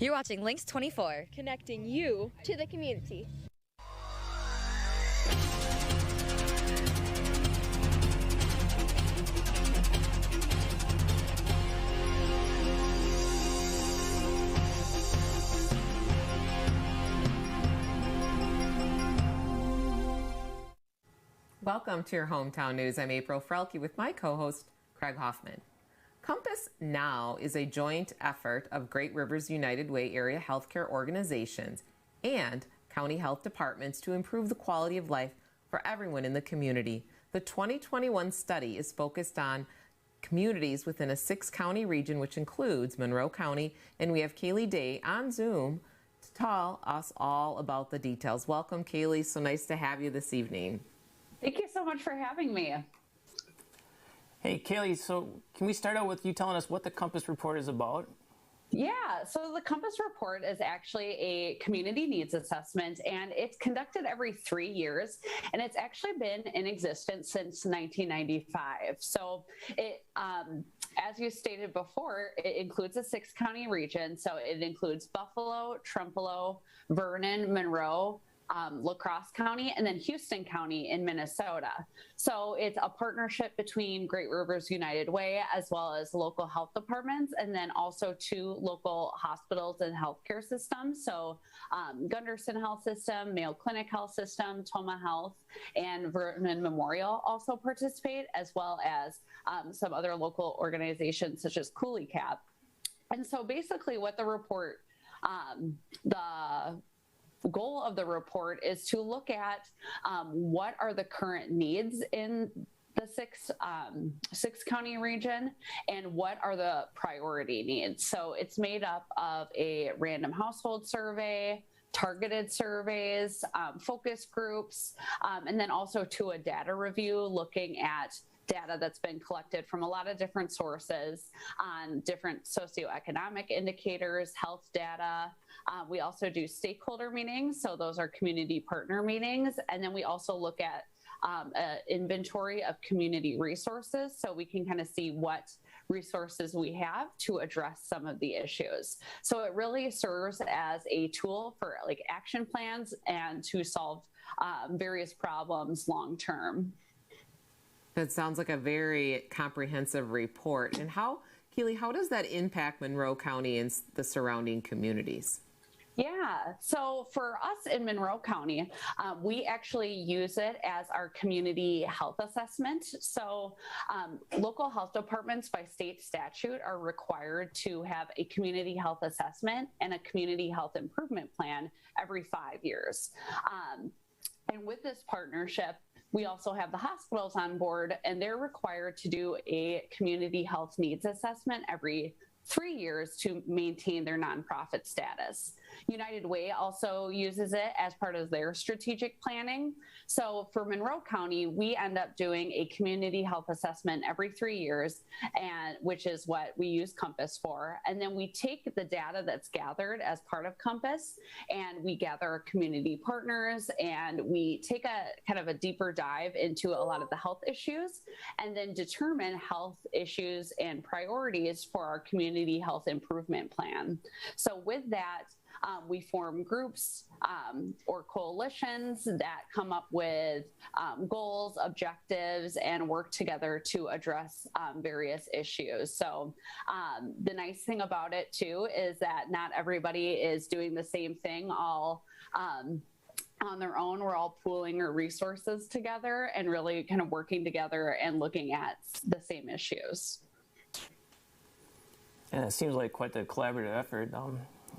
You're watching Lynxx 24, connecting you to the community. Welcome to your Hometown News. I'm April Frelke with my co-host, Craig Hoffman. Compass Now is a joint effort of Great Rivers United Way area healthcare organizations and county health departments to improve the quality of life for everyone in the community. The 2021 study is focused on communities within a 6-county region, which includes Monroe County, and we have Kayleigh on Zoom to tell us all about the details. Welcome, Kayleigh. So nice to have you this evening. Thank you so much for having me. Hey, Kayleigh, so can we start out with you telling us what the Compass Report is about? Yeah, so the Compass Report is actually a community needs assessment, and it's conducted every 3 years, and it's actually been in existence since 1995. So it, as you stated before, it includes a 6-county region. So it includes Buffalo, Trempealeau, Vernon, Monroe, La Crosse County, and then Houston County in Minnesota. So it's a partnership between Great Rivers United Way as well as local health departments, and then also 2 local hospitals and healthcare systems. So Gunderson Health System, Mayo Clinic Health System, Toma Health, and Vernon Memorial also participate, as well as some other local organizations such as Cooley Cap. And so basically what the report, the goal of the report is to look at what are the current needs in the 6-county region and what are the priority needs. So it's made up of a random household survey, targeted surveys, focus groups, and then also to a data review looking at data that's been collected from a lot of different sources on different socioeconomic indicators, health data. We also do stakeholder meetings, so those are community partner meetings. And then we also look at an inventory of community resources, so we can kind of see what resources we have to address some of the issues. So it really serves as a tool for like action plans and to solve various problems long term. That sounds like a very comprehensive report. And Kayleigh, how does that impact Monroe County and the surrounding communities? Yeah, so for us in Monroe County, we actually use it as our community health assessment. So local health departments by state statute are required to have a community health assessment and a community health improvement plan every 5 years. And with this partnership, we also have the hospitals on board, and they're required to do a community health needs assessment every 3 years to maintain their nonprofit status. United Way also uses it as part of their strategic planning. So for Monroe County, we end up doing a community health assessment every 3 years, and which is what we use Compass for. And then we take the data that's gathered as part of Compass, and we gather community partners, and we take a kind of a deeper dive into a lot of the health issues, and then determine health issues and priorities for our community health improvement plan. So with that, we form groups or coalitions that come up with goals, objectives, and work together to address various issues. So the nice thing about it too is that not everybody is doing the same thing all on their own. We're all pooling our resources together and really kind of working together and looking at the same issues. And it seems like quite the collaborative effort,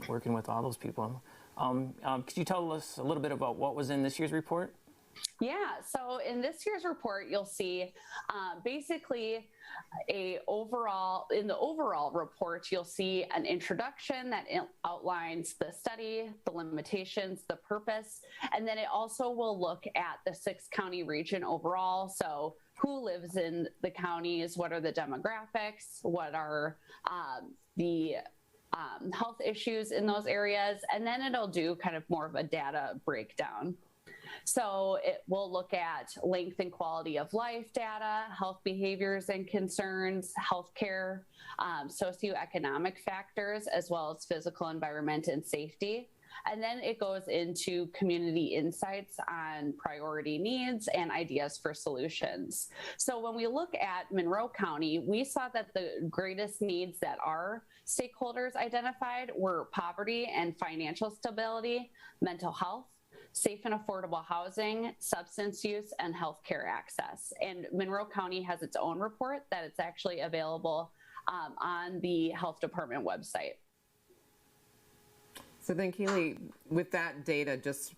working with all those people. Could you tell us a little bit about what was in this year's report? Yeah, so in this year's report, you'll see basically in the overall report, you'll see an introduction that outlines the study, the limitations, the purpose, and then it also will look at the 6-county region overall. So who lives in the counties, what are the demographics, what are the health issues in those areas, and then it'll do kind of more of a data breakdown. So it will look at length and quality of life data, health behaviors and concerns, healthcare, socioeconomic factors, as well as physical environment and safety. And then it goes into community insights on priority needs and ideas for solutions. So when we look at Monroe County, we saw that the greatest needs that our stakeholders identified were poverty and financial stability, mental health, safe and affordable housing, substance use, and healthcare access. And Monroe County has its own report that it's actually available on the health department website. So then, Kayleigh, with that data just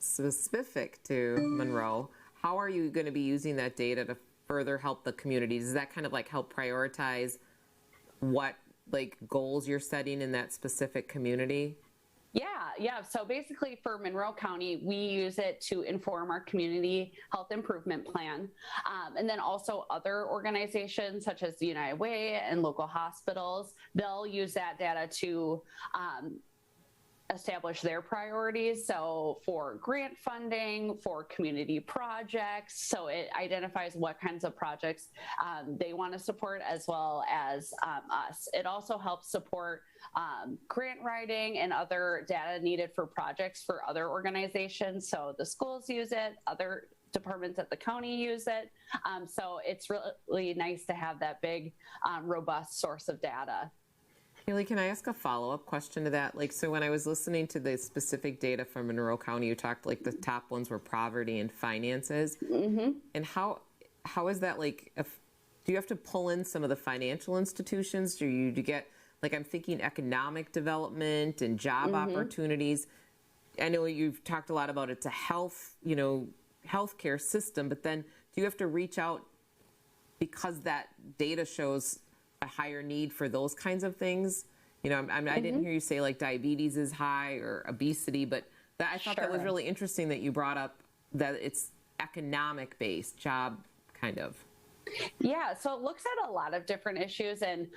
specific to Monroe, how are you going to be using that data to further help the community? Does that kind of like help prioritize what like goals you're setting in that specific community? Yeah. So basically for Monroe County, we use it to inform our community health improvement plan. And then also other organizations such as the United Way and local hospitals, they'll use that data to establish their priorities. So for grant funding, for community projects, so it identifies what kinds of projects they want to support, as well as us. It also helps support grant writing and other data needed for projects for other organizations. So the schools use it, other departments at the county use it. So it's really nice to have that big, robust source of data. Kayleigh, can I ask a follow-up question to that? Like, so when I was listening to the specific data from Monroe County, you talked like the top ones were poverty and finances. Mm-hmm. And how is that like, do you have to pull in some of the financial institutions? Do you get, like, I'm thinking economic development and job opportunities. I know you've talked a lot about it's a healthcare system, but then do you have to reach out because that data shows a higher need for those kinds of things? You know, I didn't hear you say like diabetes is high or obesity, but I thought that was really interesting that you brought up that it's economic based, job kind of. Yeah, so it looks at a lot of different issues, and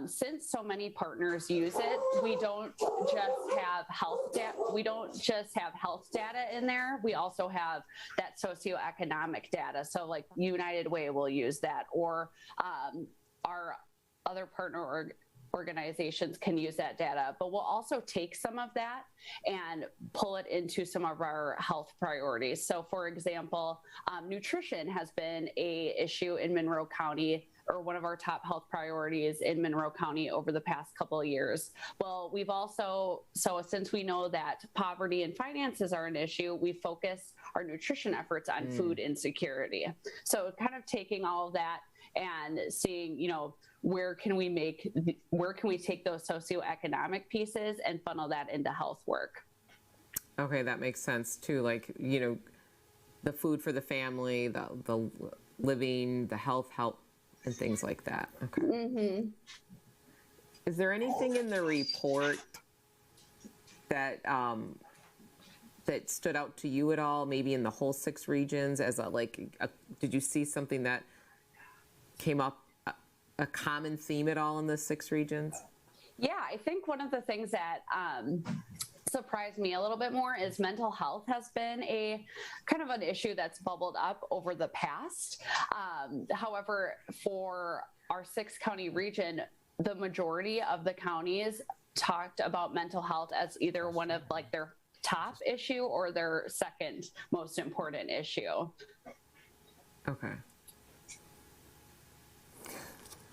since so many partners use it, we don't just have health data. We don't just have health data in there. We also have that socioeconomic data. So, like United Way will use that, or our other partner organizations can use that data, but we'll also take some of that and pull it into some of our health priorities. So for example, nutrition has been an issue in Monroe County, or one of our top health priorities in Monroe County over the past couple of years. Well, we've also, so since we know that poverty and finances are an issue, we focus our nutrition efforts on food insecurity. So kind of taking all of that and seeing, you know, where can we take those socioeconomic pieces and funnel that into health work. Okay, that makes sense too. Like, you know, the food for the family, the living, the health help, and things like that. Okay. Mm-hmm. Is there anything in the report that that stood out to you at all? Maybe in the whole 6 regions, as did you see something that came up, a common theme at all in the 6 regions? Yeah, I think one of the things that surprised me a little bit more is mental health has been a kind of an issue that's bubbled up over the past. However, for our 6-county region, the majority of the counties talked about mental health as either one of like their top issue or their second most important issue. Okay.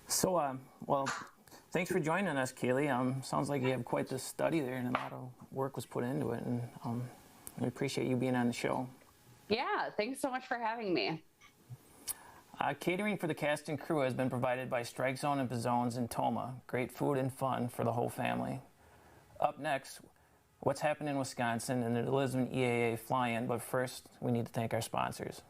So, well, thanks for joining us, Kayleigh. Sounds like you have quite the study there, and a lot of work was put into it, and we appreciate you being on the show. Yeah, thanks so much for having me. Catering for the cast and crew has been provided by Strike Zone and Pizzones in Toma. Great food and fun for the whole family. Up next, what's happening in Wisconsin and the Lisbon EAA fly-in, but first, we need to thank our sponsors.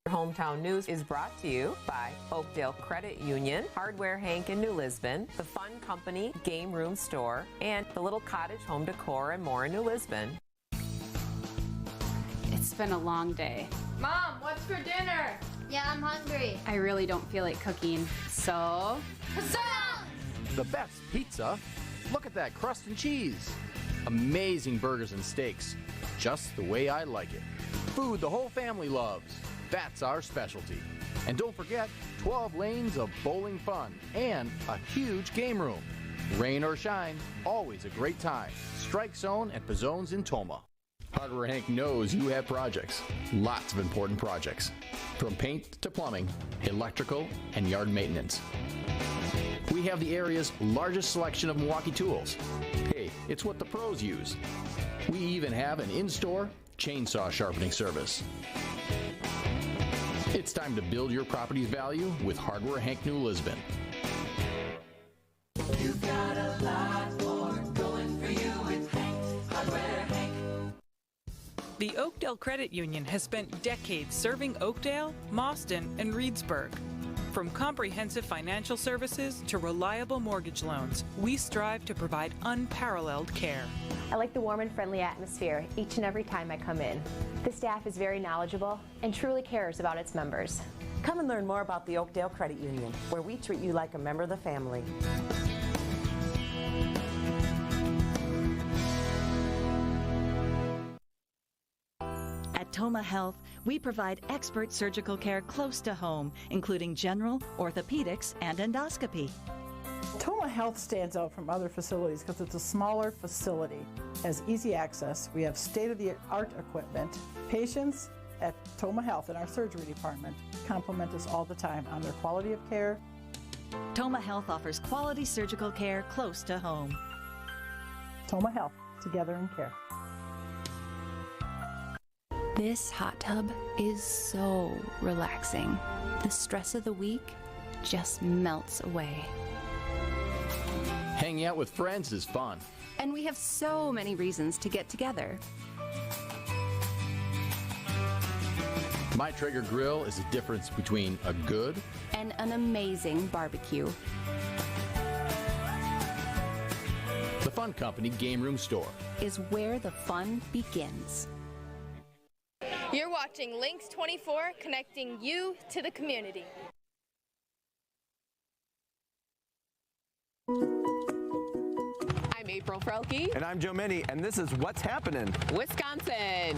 Hometown News is brought to you by Oakdale Credit Union, Hardware Hank in New Lisbon, The Fun Company Game Room Store, and the Little Cottage Home Decor and more in New Lisbon. It's been a long day. Mom, what's for dinner? Yeah, I'm hungry. I really don't feel like cooking, so... The best pizza. Look at that crust and cheese. Amazing burgers and steaks. just the way I like it. Food the whole family loves. That's our specialty. And don't forget, 12 lanes of bowling fun and a huge game room. Rain or shine, always a great time. Strike Zone at Pizzone's in Tomah. Hardware Hank knows you have projects. Lots of important projects. From paint to plumbing, electrical, and yard maintenance. We have the area's largest selection of Milwaukee tools. Hey, it's what the pros use. We even have an in-store chainsaw sharpening service. It's time to build your property's value with Hardware Hank New Lisbon. You've got a lot more going for you with Hank, Hardware Hank. The Oakdale Credit Union has spent decades serving Oakdale, Mauston, and Reedsburg. From comprehensive financial services to reliable mortgage loans, we strive to provide unparalleled care. I like the warm and friendly atmosphere each and every time I come in. The staff is very knowledgeable and truly cares about its members. Come and learn more about the Oakdale Credit Union, where we treat you like a member of the family. At Tomah Health, we provide expert surgical care close to home, including general, orthopedics, and endoscopy. Tomah Health stands out from other facilities because it's a smaller facility, has easy access, we have state-of-the-art equipment. Patients at Tomah Health in our surgery department compliment us all the time on their quality of care. Tomah Health offers quality surgical care close to home. Tomah Health, together in care. This hot tub is so relaxing. The stress of the week just melts away. Hanging out with friends is fun. And we have so many reasons to get together. My Traeger grill is the difference between a good and an amazing barbecue. The Fun Company Game Room Store is where the fun begins. You're watching Lynxx 24, connecting you to the community. I'm April Frelke. And I'm Joe Minnie, and this is What's Happening, Wisconsin.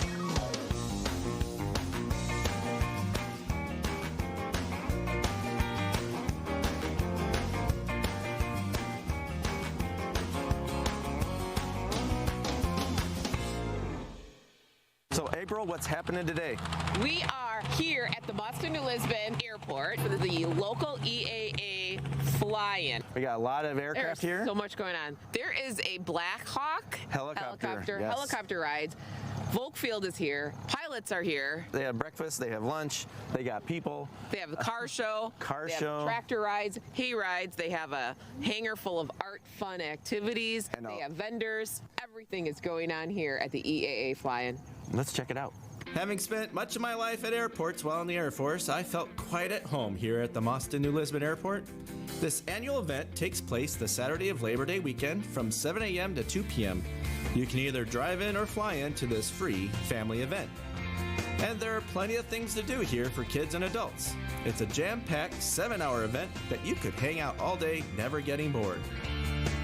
So April, what's happening today? We are here at the Mauston to Lisbon Airport for the local EAA fly-in. We got a lot of aircraft here. There's so much going on. There is a Black Hawk helicopter rides. Volkfield is here. Pilots are here. They have breakfast. They have lunch. They got people. They have a car show. They have tractor rides, hay rides. They have a hangar full of art, fun activities. They have vendors. Everything is going on here at the EAA fly-in. Let's check it out. Having spent much of my life at airports while in the Air Force, I felt quite at home here at the Mauston New Lisbon Airport. This annual event takes place the Saturday of Labor Day weekend from 7 a.m. to 2 p.m. You can either drive in or fly in to this free family event. And there are plenty of things to do here for kids and adults. It's a jam-packed 7-hour event that you could hang out all day, never getting bored.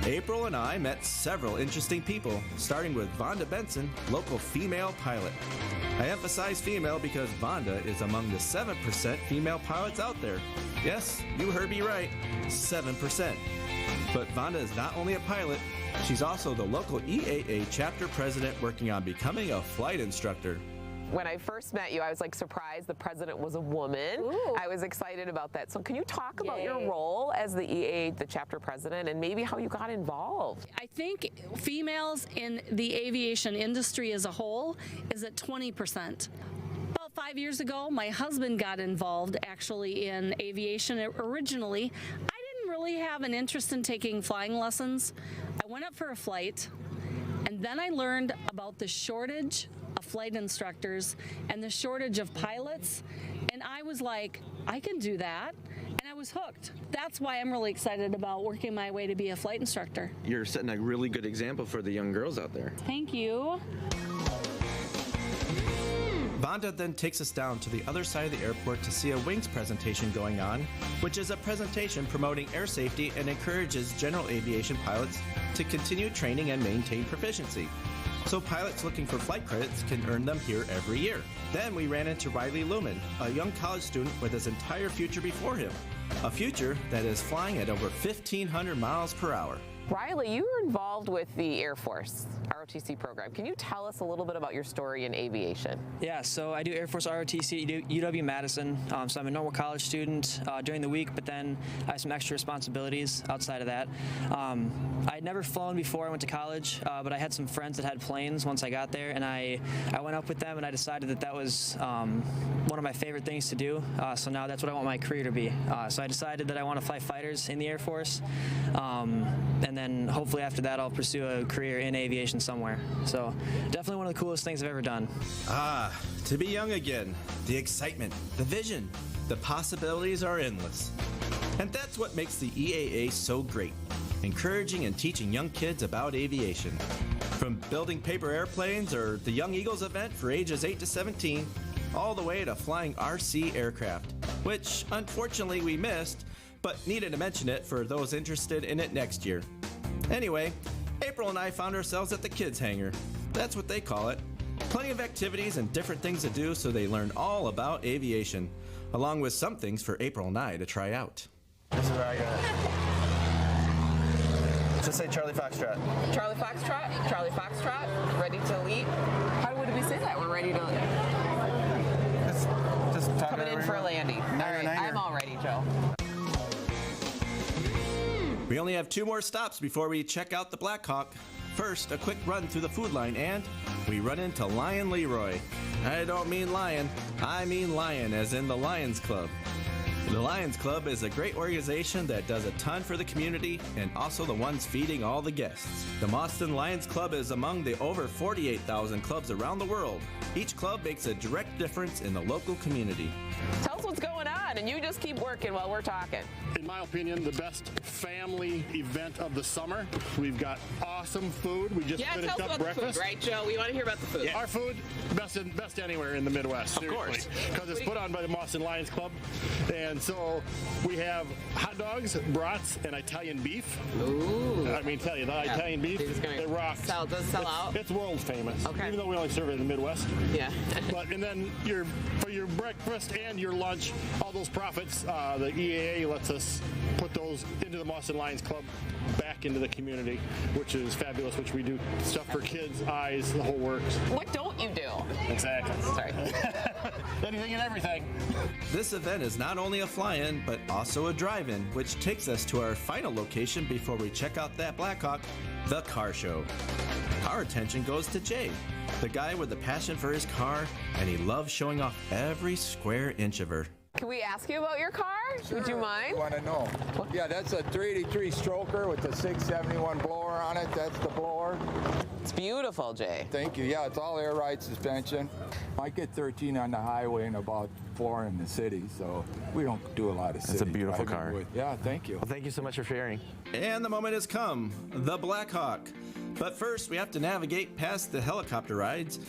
April and I met several interesting people, starting with Vonda Benson, local female pilot. I emphasize female because Vonda is among the 7% female pilots out there. Yes, you heard me right, 7%. But Vonda is not only a pilot, she's also the local EAA chapter president working on becoming a flight instructor. When I first met you, I was like surprised the president was a woman. Ooh. I was excited about that. So can you talk about your role as the EAA, the chapter president, and maybe how you got involved? I think females in the aviation industry as a whole is at 20%. About 5 years ago, my husband got involved actually in aviation originally. I didn't really have an interest in taking flying lessons. I went up for a flight, and then I learned about the shortage of flight instructors and the shortage of pilots, and I was like, I can do that, and I was hooked. That's why I'm really excited about working my way to be a flight instructor. You're setting a really good example for the young girls out there. Thank you. Vonda then takes us down to the other side of the airport to see a Wings presentation going on, which is a presentation promoting air safety and encourages general aviation pilots to continue training and maintain proficiency. so pilots looking for flight credits can earn them here every year. Then we ran into Riley Lumen, a young college student with his entire future before him. A future that is flying at over 1,500 miles per hour. Riley, you were involved with the Air Force ROTC program. Can you tell us a little bit about your story in aviation? Yeah, so I do Air Force ROTC at UW-Madison. So I'm a normal college student during the week, but then I have some extra responsibilities outside of that. I had never flown before I went to college, but I had some friends that had planes once I got there, and I went up with them, and I decided that was one of my favorite things to do. So now that's what I want my career to be. So I decided that I want to fly fighters in the Air Force, and then hopefully after that I'll pursue a career in aviation somewhere. So definitely one of the coolest things I've ever done. To be young again, the excitement, the vision, the possibilities are endless. And that's what makes the EAA so great, encouraging and teaching young kids about aviation. From building paper airplanes or the Young Eagles event for ages 8 to 17, all the way to flying RC aircraft, which unfortunately we missed, but needed to mention it for those interested in it next year. Anyway, April and I found ourselves at the kids' hangar. That's what they call it. Plenty of activities and different things to do so they learn all about aviation, along with some things for April and I to try out. This is where I got it. Just say Charlie Foxtrot. Charlie Foxtrot, Charlie Foxtrot, ready to lead. How would we say that? We're ready to lead. Just talk Coming in for a landing. All right, I'm all ready, Joe. We only have 2 more stops before we check out the Black Hawk. First, a quick run through the food line, and we run into Lion Leroy. I don't mean lion, I mean lion, as in the Lions Club. The Lions Club is a great organization that does a ton for the community and also the ones feeding all the guests. The Mauston Lions Club is among the over 48,000 clubs around the world. Each club makes a direct difference in the local community. Tell us what's going on, and you just keep working while we're talking. In my opinion, the best family event of the summer. We've got awesome food. We just finished tell us up about breakfast. The food, right, Joe? We want to hear about the food. Yeah. Our food, best anywhere in the Midwest. Of course. Because it's put on by the Mauston Lions Club. And so we have hot dogs, brats, and Italian beef. Ooh. I mean, tell you, the Italian beef, it rocks. Does it sell out? It's world famous. Okay. Even though we only serve it in the Midwest. Yeah. And then for your breakfast and your lunch, all those profits, the EAA lets us put those into the Mauston Lions Club back into the community, which is fabulous, which we do stuff for kids, eyes, the whole works. What don't you do? Exactly. Sorry. Anything and everything. This event is not only a fly-in, but also a drive-in, which takes us to our final location before we check out that Blackhawk, the car show. Our attention goes to Jay, the guy with a passion for his car, and he loves showing off every square inch of her. Can we ask you about your car? Sure. Would you mind? Want to know? Yeah, that's a 383 stroker with the 671 blower on it. That's the blower. It's beautiful, Jay. Thank you. Yeah, it's all air ride suspension. I get 13 on the highway and about 4 in the city, so we don't do a lot of city. It's a beautiful car. Yeah, thank you. Well, thank you so much for sharing. And the moment has come, the Black Hawk. But first, we have to navigate past the helicopter rides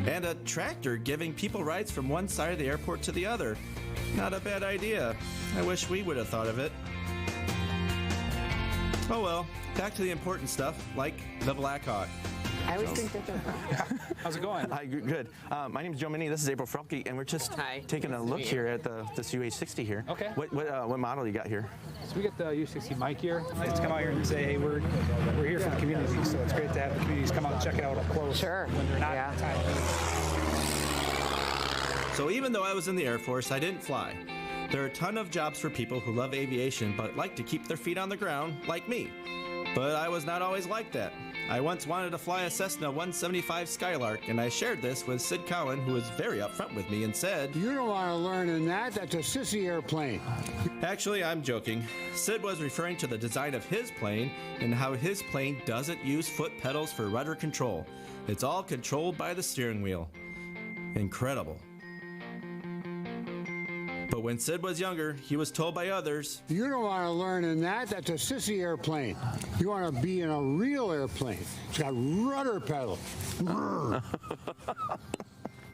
and a tractor giving people rides from one side of the airport to the other. Not a bad idea. I wish we would have thought of it. Oh well, back to the important stuff, like the Black Hawk. I always think different. How's it going? Hi, good. My name is Joe Minnie. This is April Frelke, and we're just taking a look here at this UH-60 here. Okay. What model you got here? So we got the U60 mic here. Let's come out here and say, hey, we're here for the community, so it's great to have the communities come out and check it out up close. Sure. When they're not in time. So even though I was in the Air Force, I didn't fly. There are a ton of jobs for people who love aviation but like to keep their feet on the ground, like me. But I was not always like that. I once wanted to fly a Cessna 175 Skylark, and I shared this with Sid Cowan, who was very upfront with me and said, "You don't want to learn in that. That's a sissy airplane." Actually, I'm joking. Sid was referring to the design of his plane and how his plane doesn't use foot pedals for rudder control. It's all controlled by the steering wheel. Incredible. But when Sid was younger, he was told by others, "You don't want to learn in that. That's a sissy airplane. You want to be in a real airplane. It's got rudder pedals."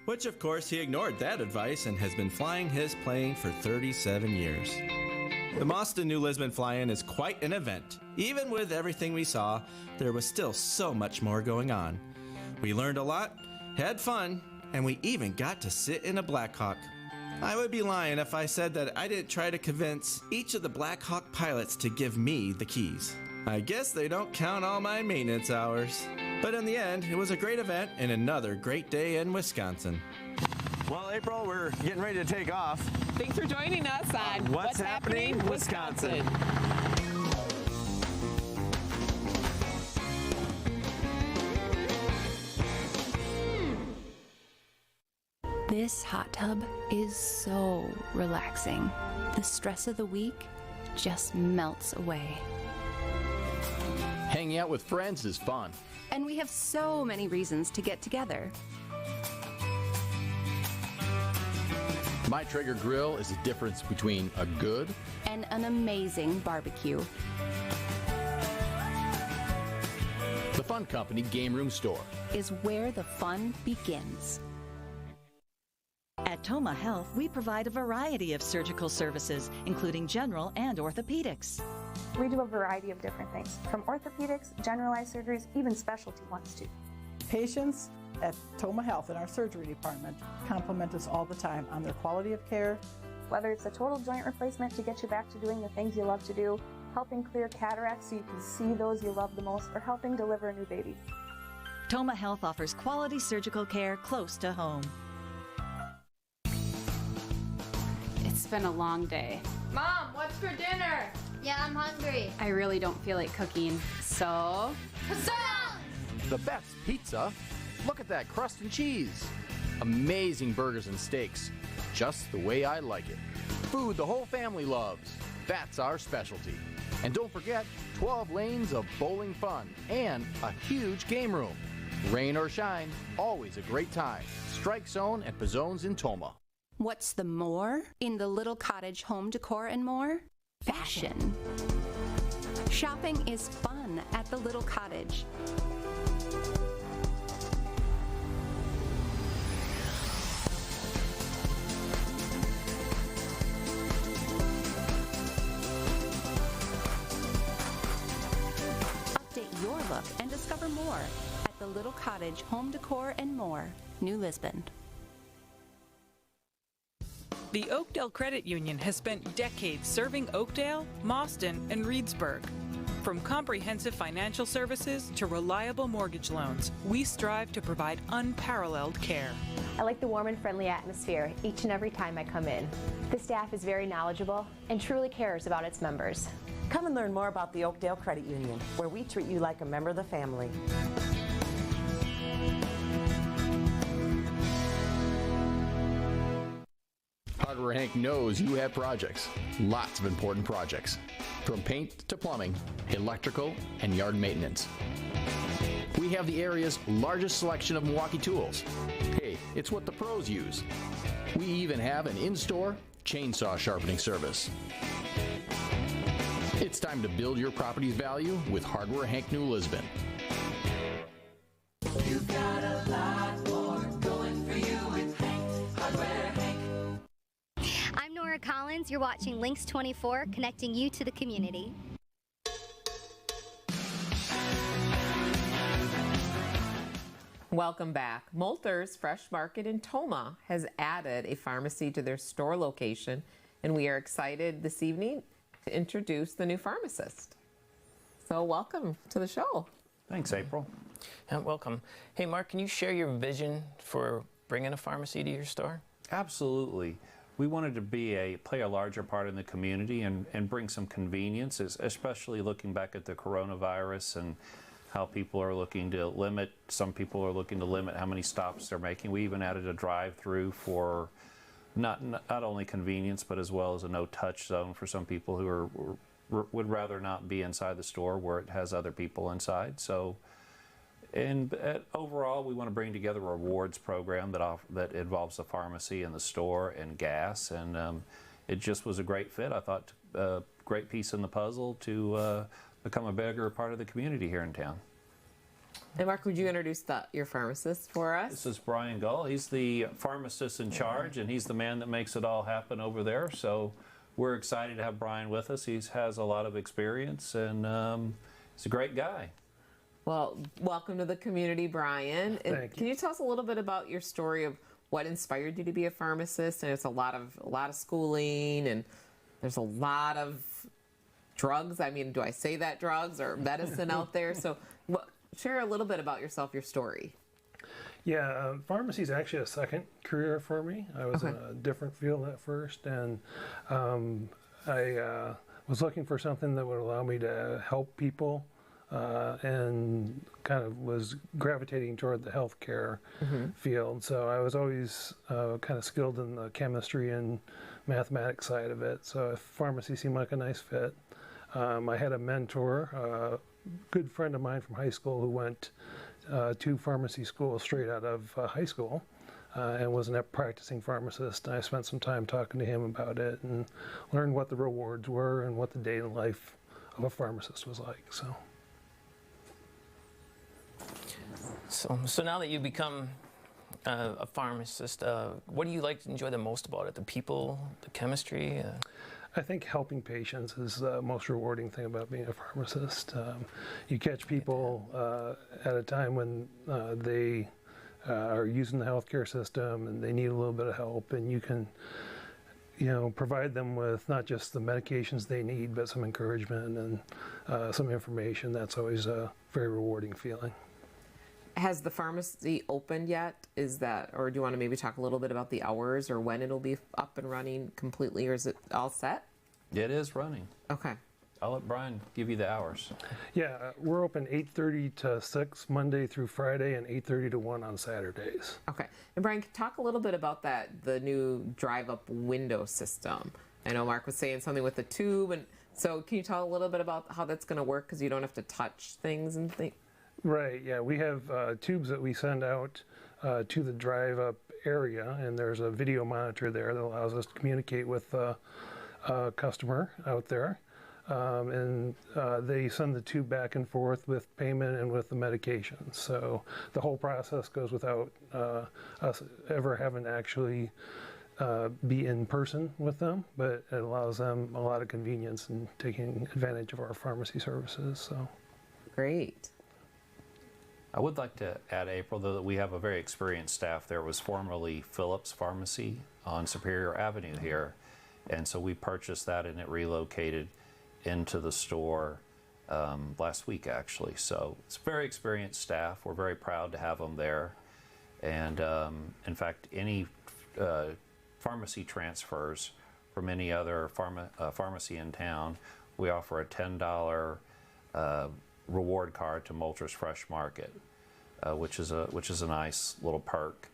Which, of course, he ignored that advice and has been flying his plane for 37 years. The Mauston New Lisbon fly-in is quite an event. Even with everything we saw, there was still so much more going on. We learned a lot, had fun, and we even got to sit in a Blackhawk. I would be lying if I said that I didn't try to convince each of the Blackhawk pilots to give me the keys. I guess they don't count all my maintenance hours. But in the end, it was a great event and another great day in Wisconsin. Well, April, we're getting ready to take off. Thanks for joining us on What's Happening Wisconsin. This hot tub is so relaxing. The stress of the week just melts away. Hanging out with friends is fun. And we have so many reasons to get together. My Traeger grill is the difference between a good and an amazing barbecue. The Fun Company Game Room Store is where the fun begins. At Toma Health, we provide a variety of surgical services, including general and orthopedics. We do a variety of different things, from orthopedics, generalized surgeries, even specialty ones too. Patients at Toma Health in our surgery department compliment us all the time on their quality of care. Whether it's a total joint replacement to get you back to doing the things you love to do, helping clear cataracts so you can see those you love the most, or helping deliver a new baby. Toma Health offers quality surgical care close to home. It's been a long day. Mom, what's for dinner? Yeah, I'm hungry. I really don't feel like cooking, so... the best pizza. Look at that crust and cheese. Amazing burgers and steaks. Just the way I like it. Food the whole family loves. That's our specialty. And don't forget, 12 lanes of bowling fun and a huge game room. Rain or shine, always a great time. Strike Zone and Pizzone's in Toma. What's the more in the little cottage home decor and more? Fashion. Shopping is fun at the little cottage. Update your look and discover more at the little cottage home decor and more, New Lisbon. The Oakdale Credit Union has spent decades serving Oakdale, Mauston, and Reedsburg. From comprehensive financial services to reliable mortgage loans, we strive to provide unparalleled care. I like the warm and friendly atmosphere each and every time I come in. The staff is very knowledgeable and truly cares about its members. Come and learn more about the Oakdale Credit Union, where we treat you like a member of the family. Hardware Hank knows you have projects, lots of important projects, from paint to plumbing, electrical, and yard maintenance. We have the area's largest selection of Milwaukee tools. Hey, it's what the pros use. We even have an in-store chainsaw sharpening service. It's time to build your property's value with Hardware Hank New Lisbon. You've got a lot more going for you with Hank, Hardware Hank. I'm Nora Collins. You're watching Lynxx 24, connecting you to the community. Welcome back. Molter's Fresh Market in Toma has added a pharmacy to their store location, and we are excited this evening to introduce the new Pharmacist. So welcome to the show. Thanks, April. Yeah, welcome. Hey, Mark, can you share your vision for bringing a pharmacy to your store? Absolutely. We wanted to play a larger part in the community and bring some convenience, especially looking back at the coronavirus and how people are looking to limit, some people are looking to limit how many stops they're making. We even added a drive-through for not only convenience, but as well as a no-touch zone for some people who would rather not be inside the store where it has other people inside. So, and overall, we want to bring together a rewards program that involves the pharmacy and the store and gas, and it just was a great fit. I thought a great piece in the puzzle to become a bigger part of the community here in town. And Mark, would you introduce your pharmacist for us? This is Brian Gaul. He's the pharmacist in charge, and he's the man that makes it all happen over there. So we're excited to have Brian with us. He has a lot of experience, and he's a great guy. Well, welcome to the community, Brian. Thank you. Can you tell us a little bit about your story of what inspired you to be a pharmacist? And it's a lot of schooling, and there's a lot of drugs. I mean, do I say that drugs or medicine out there? So share a little bit about yourself, your story. Yeah, pharmacy is actually a second career for me. I was in a different field at first, and I was looking for something that would allow me to help people, and kind of was gravitating toward the healthcare field. So I was always kind of skilled in the chemistry and mathematics side of it. So pharmacy seemed like a nice fit. I had a mentor, a good friend of mine from high school who went to pharmacy school straight out of high school, and was a practicing pharmacist. And I spent some time talking to him about it and learned what the rewards were and what the day in life of a pharmacist was like. So now that you've become a pharmacist, what do you enjoy the most about it? The people, the chemistry? I think helping patients is the most rewarding thing about being a pharmacist. You catch people at a time when they are using the healthcare system and they need a little bit of help, and you can, provide them with not just the medications they need, but some encouragement and some information. That's always a very rewarding feeling. Has the pharmacy opened yet? Or do you want to maybe talk a little bit about the hours or when it'll be up and running completely, or is it all set? It is running. Okay. I'll let Brian give you the hours. Yeah, we're open 8:30 to 6 Monday through Friday, and 8:30 to 1 on Saturdays. Okay. And Brian, talk a little bit about the new drive-up window system. I know Mark was saying something with the tube, and so can you tell a little bit about how that's going to work, because you don't have to touch things and things? Right, yeah, we have tubes that we send out to the drive-up area, and there's a video monitor there that allows us to communicate with the customer out there. And they send the tube back and forth with payment and with the medication. So the whole process goes without us ever having to actually be in person with them, but it allows them a lot of convenience in taking advantage of our pharmacy services. So great. I would like to add, April, though, that we have a very experienced staff. There was formerly Phillips Pharmacy on Superior Avenue here, and so we purchased that and it relocated into the store last week, actually. So it's very experienced staff. We're very proud to have them there. And in fact, any pharmacy transfers from any other pharmacy in town, we offer a $10 reward card to Molter's Fresh Market, which is a nice little perk,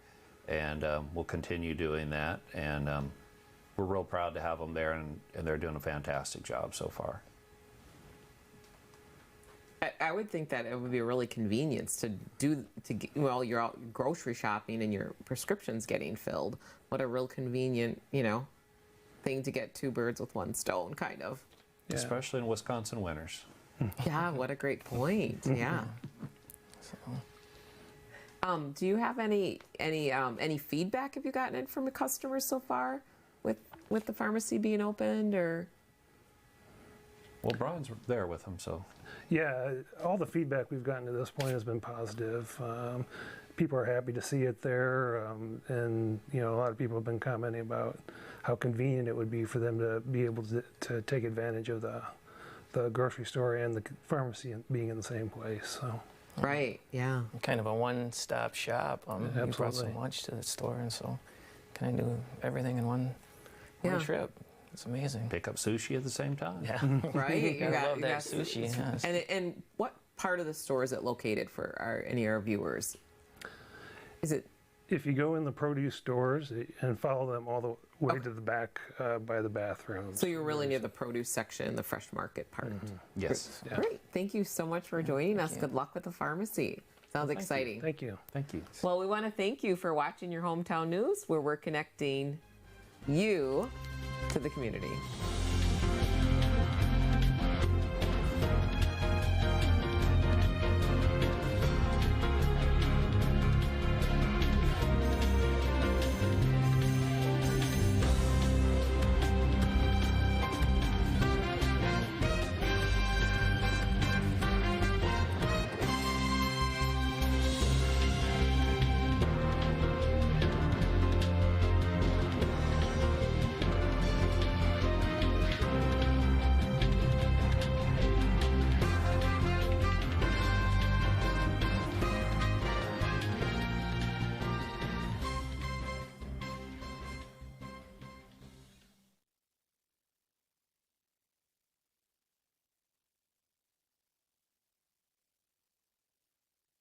and we'll continue doing that. And we're real proud to have them there, and they're doing a fantastic job so far. I would think that it would be a really convenience while you're out grocery shopping and your prescription's getting filled. What a real convenient, thing to get two birds with one stone, kind of. Yeah. Especially in Wisconsin winters. Yeah, what a great point. Yeah. Do you have any feedback have you gotten in from the customers so far with the pharmacy being opened, or? Well, Brian's there with them, so. Yeah, all the feedback we've gotten to this point has been positive. People are happy to see it there, and a lot of people have been commenting about how convenient it would be for them to be able to take advantage of the grocery store and the pharmacy being in the same place. So. Right. Yeah. Kind of a one-stop shop. Absolutely. You brought so much to the store, and so can I do everything in one trip? It's amazing. Pick up sushi at the same time. Yeah. Right. I love that sushi. Yes. And what part of the store is it located for any of our viewers? Is it? If you go in the produce stores and follow them all the way to the back by the bathrooms. So you're really near the produce section, the fresh market part. Mm-hmm. Yes. Yeah. Great. Thank you so much for joining us. Good luck with the pharmacy. Sounds exciting. Thank you. Thank you. Well, we want to thank you for watching your hometown news, where we're connecting you to the community.